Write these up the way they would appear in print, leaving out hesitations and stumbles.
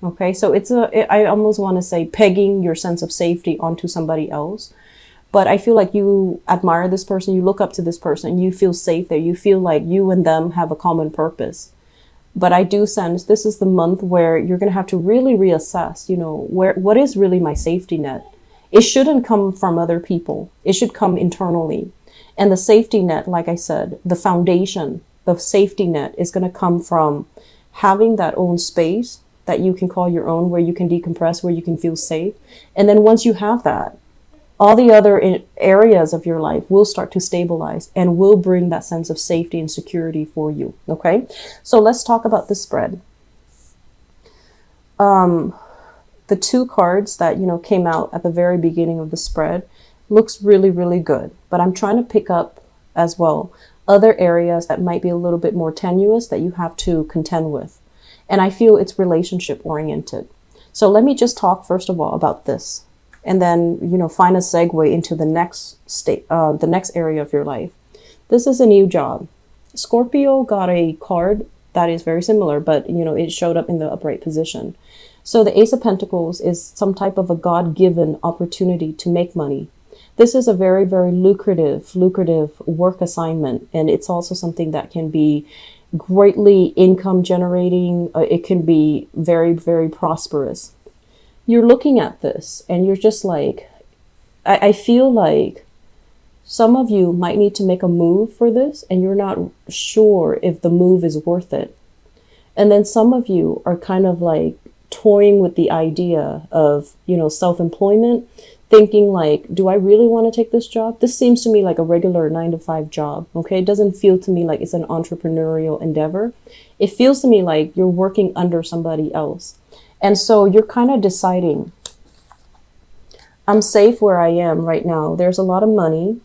Okay, so I almost want to say pegging your sense of safety onto somebody else. But I feel like you admire this person, you look up to this person, you feel safe there, you feel like you and them have a common purpose. But I do sense this is the month where you're going to have to really reassess, what is really my safety net? It shouldn't come from other people. It should come internally. And the safety net, like I said, the foundation, the safety net is going to come from having that own space that you can call your own, where you can decompress, where you can feel safe. And then once you have that, all the other areas of your life will start to stabilize and will bring that sense of safety and security for you. Okay, so let's talk about the spread. The two cards that, came out at the very beginning of the spread looks really, really good. But I'm trying to pick up as well other areas that might be a little bit more tenuous that you have to contend with. And I feel it's relationship oriented. So let me just talk first of all about this, and then, find a segue into the next the next area of your life. This is a new job. Scorpio got a card that is very similar, but, it showed up in the upright position. So the Ace of Pentacles is some type of a God-given opportunity to make money. This is a very, very lucrative work assignment. And it's also something that can be greatly income generating. It can be very, very prosperous. You're looking at this and you're just like, I feel like some of you might need to make a move for this and you're not sure if the move is worth it. And then some of you are kind of like toying with the idea of, self-employment, thinking like, do I really want to take this job? This seems to me like a regular 9-to-5 job. Okay. It doesn't feel to me like it's an entrepreneurial endeavor. It feels to me like you're working under somebody else. And so you're kind of deciding, I'm safe where I am right now. There's a lot of money.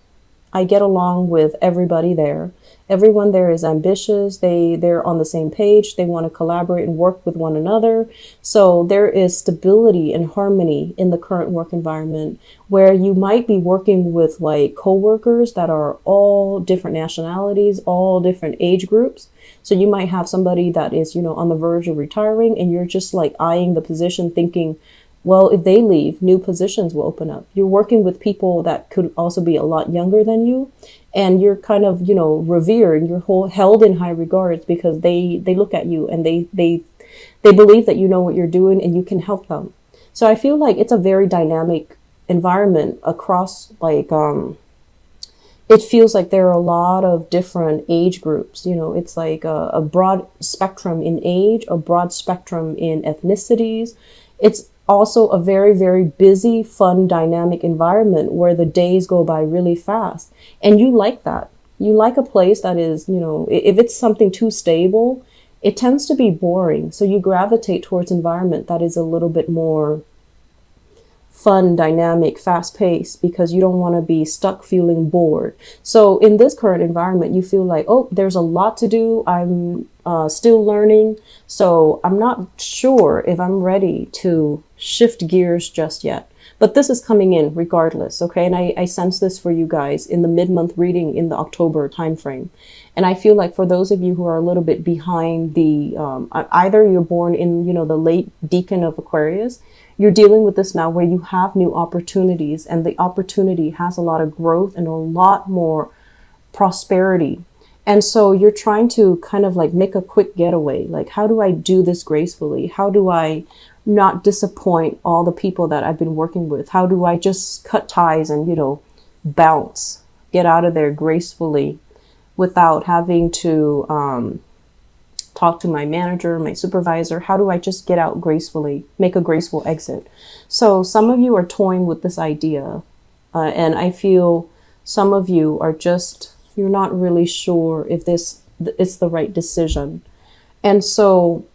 I get along with everybody there. Everyone there is ambitious. They're on the same page. They want to collaborate and work with one another. So there is stability and harmony in the current work environment, where you might be working with like coworkers that are all different nationalities, all different age groups. So you might have somebody that is, on the verge of retiring, and you're just like eyeing the position thinking, well, if they leave, new positions will open up. You're working with people that could also be a lot younger than you. And you're kind of, revered, and you're held in high regards because they look at you and they believe that you know what you're doing and you can help them. So I feel like it's a very dynamic environment across it feels like there are a lot of different age groups. It's like a broad spectrum in age, a broad spectrum in ethnicities. It's also a very, very busy, fun, dynamic environment where the days go by really fast. And you like that. You like a place that is, if it's something too stable, it tends to be boring. So you gravitate towards environment that is a little bit more fun, dynamic, fast paced, because you don't want to be stuck feeling bored. So in this current environment, you feel like, oh, there's a lot to do. I'm still learning. So I'm not sure if I'm ready to shift gears just yet. But this is coming in regardless, okay? And I sense this for you guys in the mid-month reading in the October timeframe. And I feel like for those of you who are a little bit behind the, either you're born in, the late decan of Aquarius, you're dealing with this now where you have new opportunities, and the opportunity has a lot of growth and a lot more prosperity. And so you're trying to kind of like make a quick getaway. Like, how do I do this gracefully? How do I not disappoint all the people that I've been working with? How do I just cut ties and, bounce, get out of there gracefully without having to talk to my manager, my supervisor? How do I just get out gracefully, make a graceful exit? So some of you are toying with this idea. And I feel some of you are just, you're not really sure if this is the right decision. And so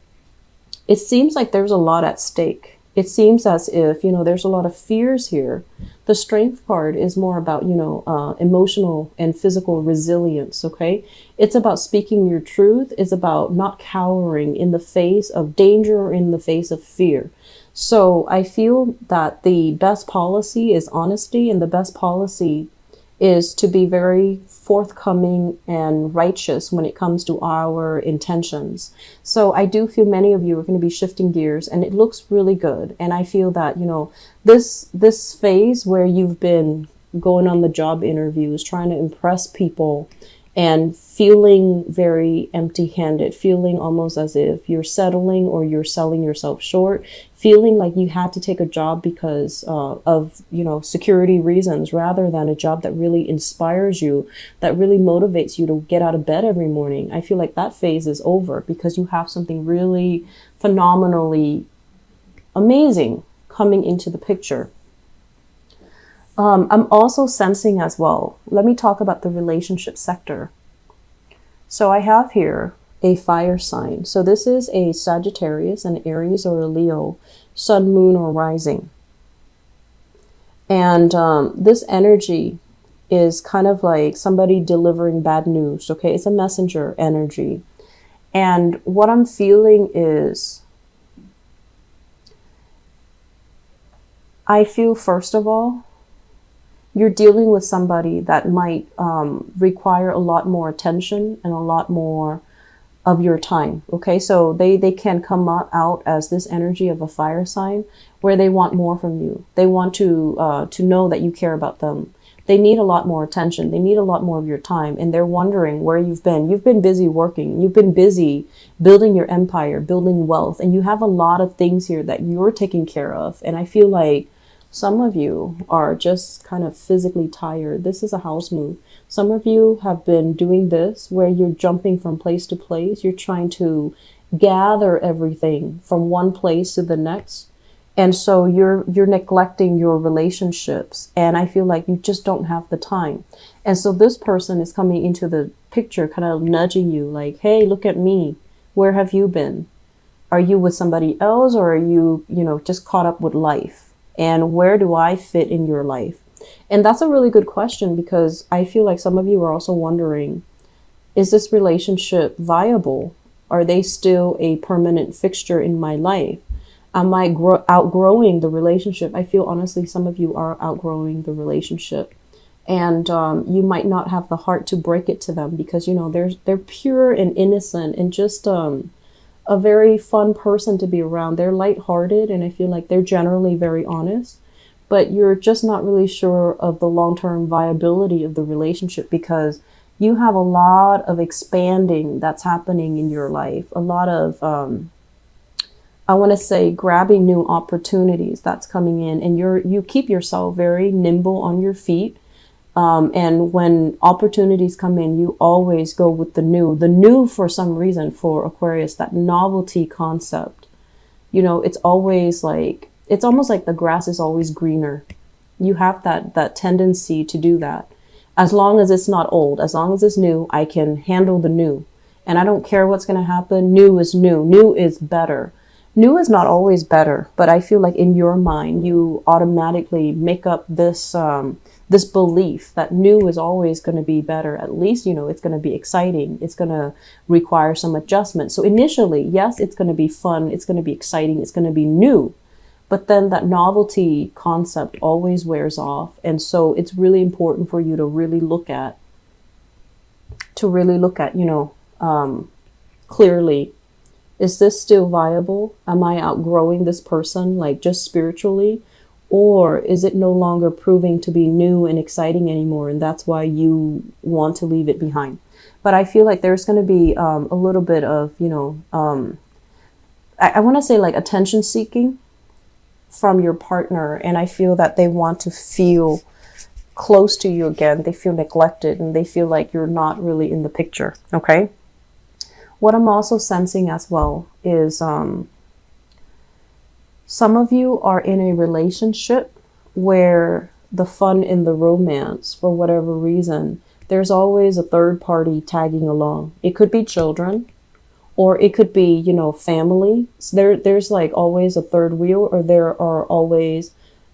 it seems like there's a lot at stake. It seems as if, there's a lot of fears here. The Strength card is more about, emotional and physical resilience, okay? It's about speaking your truth. It's about not cowering in the face of danger or in the face of fear. So I feel that the best policy is honesty, and the best policy is to be very forthcoming and righteous when it comes to our intentions. So I do feel many of you are going to be shifting gears, and it looks really good. And I feel that, you know, this phase where you've been going on the job interviews, trying to impress people, and feeling very empty-handed, feeling almost as if you're settling or you're selling yourself short, feeling like you had to take a job because of, you know, security reasons, rather than a job that really inspires you, that really motivates you to get out of bed every morning. I feel like that phase is over, because you have something really phenomenally amazing coming into the picture. I'm also sensing as well, let me talk about the relationship sector. So I have here a fire sign. So this is a Sagittarius, an Aries, or a Leo, sun, moon, or rising. And this energy is kind of like somebody delivering bad news. Okay, it's a messenger energy. And what I'm feeling is, I feel, first of all, you're dealing with somebody that might require a lot more attention and a lot more of your time. Okay, so they can come out as this energy of a fire sign, where they want more from you. They want to know that you care about them. They need a lot more attention. They need a lot more of your time, and they're wondering where you've been. You've been busy working. You've been busy building your empire, building wealth, and you have a lot of things here that you're taking care of. And I feel like some of you are just kind of physically tired. This is a house move. Some of you have been doing this where you're jumping from place to place. You're trying to gather everything from one place to the next. And so you're neglecting your relationships. And I feel like you just don't have the time. And so this person is coming into the picture, kind of nudging you like, hey, look at me. Where have you been? Are you with somebody else, or are you, just caught up with life? And where do I fit in your life? And that's a really good question, because I feel like some of you are also wondering, is this relationship viable? Are they still a permanent fixture in my life? Am I outgrowing the relationship? I feel honestly some of you are outgrowing the relationship. And you might not have the heart to break it to them, because, they're pure and innocent and just a very fun person to be around. They're lighthearted, and I feel like they're generally very honest, but you're just not really sure of the long-term viability of the relationship, because you have a lot of expanding that's happening in your life, a lot of, I want to say, grabbing new opportunities that's coming in, and you keep yourself very nimble on your feet. And when opportunities come in, you always go with the new for some reason for Aquarius, that novelty concept. It's always like, it's almost like the grass is always greener. You have that tendency to do that. As long as it's not old, as long as it's new, I can handle the new. And I don't care what's going to happen. New is new. New is better. New is not always better, but I feel like in your mind, you automatically make up this belief that new is always going to be better. At least, it's going to be exciting. It's going to require some adjustment. So initially, yes, it's going to be fun. It's going to be exciting. It's going to be new. But then that novelty concept always wears off. And so it's really important for you to really look at, clearly, is this still viable? Am I outgrowing this person, like just spiritually? Or is it no longer proving to be new and exciting anymore, and that's why you want to leave it behind? But I feel like there's going to be a little bit of, I want to say like attention seeking from your partner. And I feel that they want to feel close to you again. They feel neglected, and they feel like you're not really in the picture. Okay. What I'm also sensing as well is some of you are in a relationship where the fun in the romance, for whatever reason, there's always a third party tagging along. It could be children, or it could be, family. So there's like always a third wheel, or there are always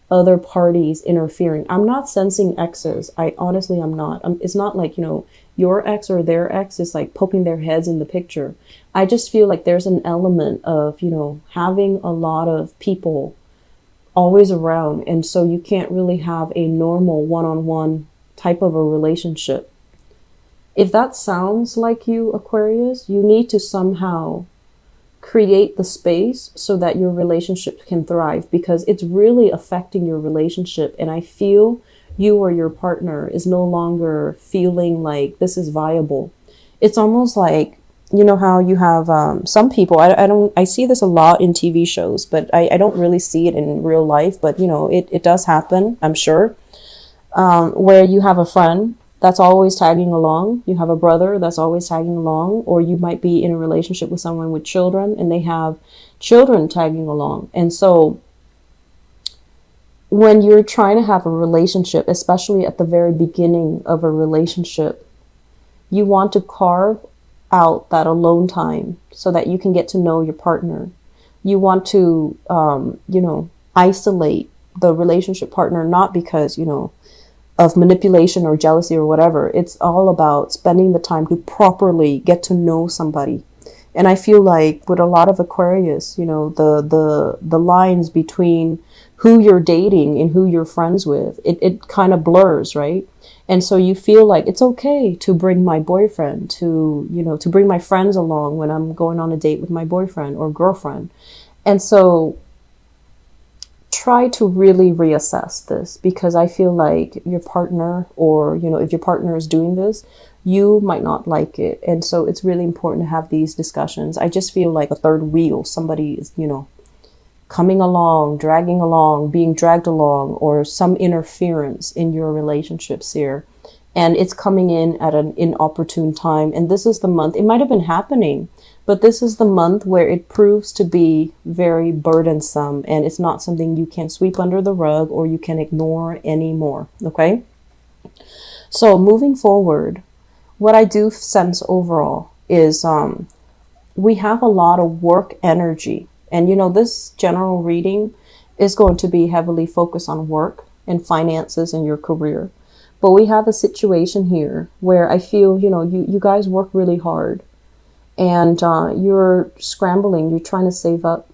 other parties interfering. I'm not sensing exes. Honestly, I'm not. It's not like, your ex or their ex is like poking their heads in the picture. I just feel like there's an element of, having a lot of people always around. And so you can't really have a normal one-on-one type of a relationship. If that sounds like you, Aquarius, you need to somehow create the space so that your relationship can thrive, because it's really affecting your relationship. And I feel you or your partner is no longer feeling like this is viable. It's almost like, you know how you have some people, I see this a lot in TV shows, but I don't really see it in real life, but you know, it does happen, I'm sure, where you have a friend that's always tagging along, you have a brother that's always tagging along, or you might be in a relationship with someone with children and they have children tagging along. And so when you're trying to have a relationship, especially at the very beginning of a relationship, you want to carve out that alone time so that you can get to know your partner. You want to, isolate the relationship partner, not because, of manipulation or jealousy or whatever. It's all about spending the time to properly get to know somebody. And I feel like with a lot of Aquarius, the lines between who you're dating and who you're friends with, it kind of blurs, right? And so you feel like it's okay to bring my boyfriend to bring my friends along when I'm going on a date with my boyfriend or girlfriend. And so try to really reassess this, because I feel like your partner, or, if your partner is doing this, you might not like it. And so it's really important to have these discussions. I just feel like a third wheel, somebody is, coming along, dragging along, being dragged along, or some interference in your relationships here. And it's coming in at an inopportune time. And this is the month, it might have been happening, but this is the month where it proves to be very burdensome, and it's not something you can sweep under the rug or you can ignore anymore. Okay. So moving forward, what I do sense overall is we have a lot of work energy. And, this general reading is going to be heavily focused on work and finances and your career. But we have a situation here where I feel, you guys work really hard, and you're scrambling, you're trying to save up.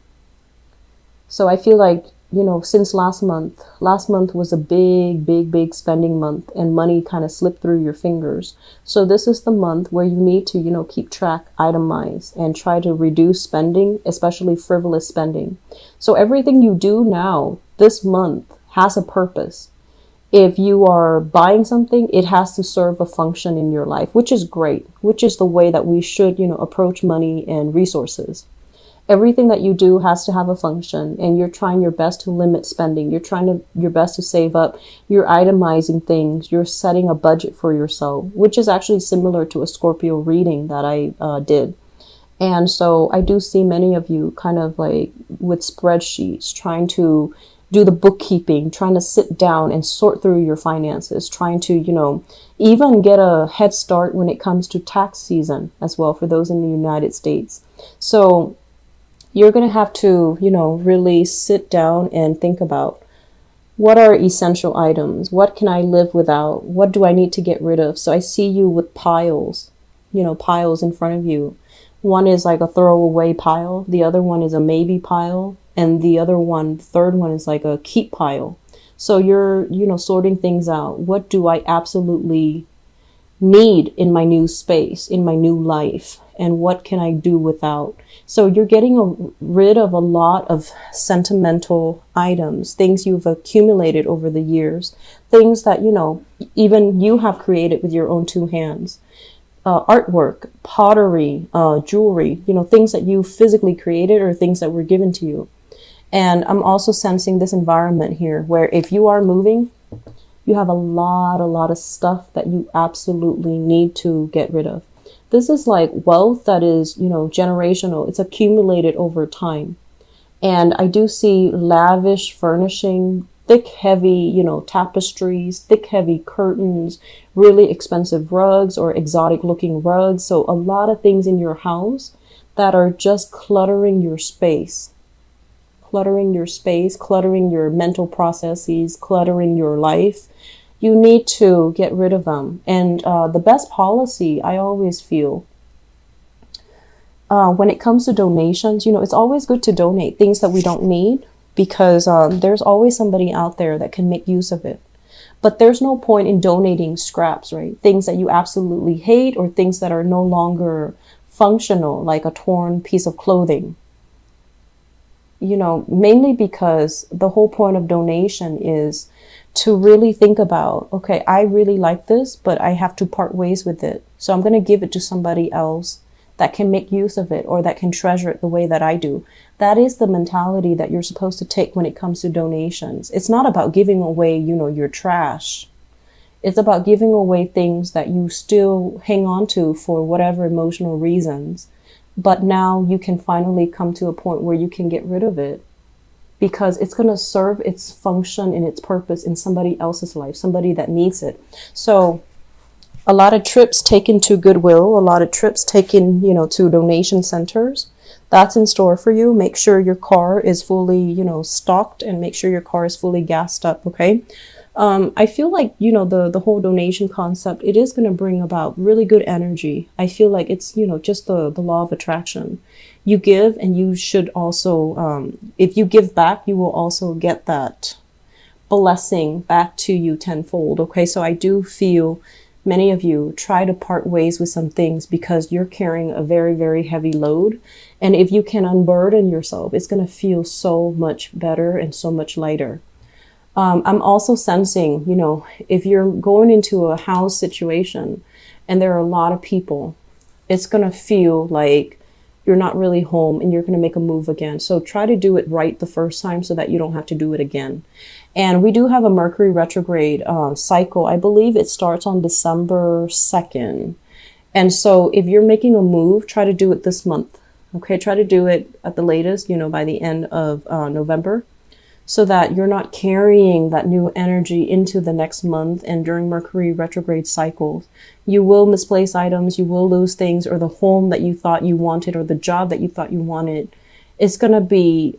So I feel like, since last month was a big spending month, and money kind of slipped through your fingers. So this is the month where you need to, keep track, itemize, and try to reduce spending, especially frivolous spending. So everything you do now this month has a purpose. If you are buying something, it has to serve a function in your life, which is great, which is the way that we should, approach money and resources. Everything that you do has to have a function, and you're trying your best to limit spending. You're trying your best to save up. You're itemizing things. You're setting a budget for yourself, which is actually similar to a Scorpio reading that I did. And so I do see many of you kind of like with spreadsheets, trying to do the bookkeeping, trying to sit down and sort through your finances, trying to, even get a head start when it comes to tax season as well for those in the United States. So you're going to have to, really sit down and think about, what are essential items? What can I live without? What do I need to get rid of? So I see you with piles, piles in front of you. One is like a throwaway pile. The other one is a maybe pile. And the third one is like a keep pile. So you're, sorting things out. What do I absolutely need in my new space, in my new life? And what can I do without? So you're getting rid of a lot of sentimental items, things you've accumulated over the years, things that, even you have created with your own two hands. Artwork, pottery, jewelry, things that you physically created or things that were given to you. And I'm also sensing this environment here where if you are moving, you have a lot of stuff that you absolutely need to get rid of. This is like wealth that is, generational. It's accumulated over time. And I do see lavish furnishing, thick, heavy, tapestries, thick, heavy curtains, really expensive rugs or exotic looking rugs. So a lot of things in your house that are just cluttering your space. Cluttering your mental processes, cluttering your life. You need to get rid of them. And the best policy, I always feel, when it comes to donations, it's always good to donate things that we don't need, because there's always somebody out there that can make use of it. But there's no point in donating scraps, right? Things that you absolutely hate or things that are no longer functional, like a torn piece of clothing. You know, mainly because the whole point of donation is to really think about, okay, I really like this, but I have to part ways with it. So I'm going to give it to somebody else that can make use of it or that can treasure it the way that I do. That is the mentality that you're supposed to take when it comes to donations. It's not about giving away, you know, your trash. It's about giving away things that you still hang on to for whatever emotional reasons. But now you can finally come to a point where you can get rid of it because it's going to serve its function and its purpose in somebody else's life, somebody that needs it. So a lot of trips taken to Goodwill, a lot of trips taken, you know, to donation centers. That's in store for you. Make sure your car is fully, you know, stocked, and make sure your car is fully gassed up. Okay. I feel like, you know, the whole donation concept, it is going to bring about really good energy. I feel like it's, you know, just the law of attraction. You give and you should also, if you give back, you will also get that blessing back to you tenfold. Okay. So I do feel many of you try to part ways with some things because you're carrying a very, very heavy load. And if you can unburden yourself, it's going to feel so much better and so much lighter. I'm also sensing, you know, if you're going into a house situation and there are a lot of people, it's going to feel like you're not really home and you're going to make a move again. So try to do it right the first time so that you don't have to do it again. And we do have a Mercury retrograde cycle. I believe it starts on December 2nd. And so if you're making a move, try to do it this month. Okay, try to do it at the latest, you know, by the end of November, so that you're not carrying that new energy into the next month. And during Mercury retrograde cycles, you will misplace items, you will lose things, or the home that you thought you wanted or the job that you thought you wanted is going to be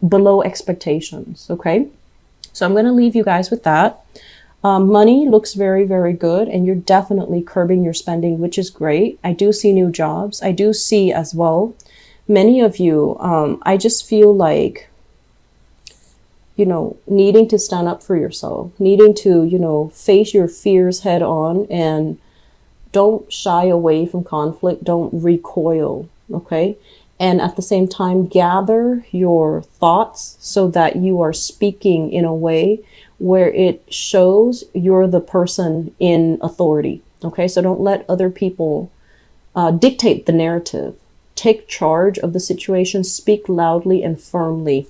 below expectations. Okay, so I'm going to leave you guys with that. Money looks very, very good, and you're definitely curbing your spending, which is great. I do see new jobs. I do see as well, many of you, I just feel like, you know, needing to stand up for yourself, needing to, you know, face your fears head on, and don't shy away from conflict. Don't recoil. Okay. And at the same time, gather your thoughts so that you are speaking in a way where it shows you're the person in authority. Okay. So don't let other people dictate the narrative. Take charge of the situation, speak loudly and firmly.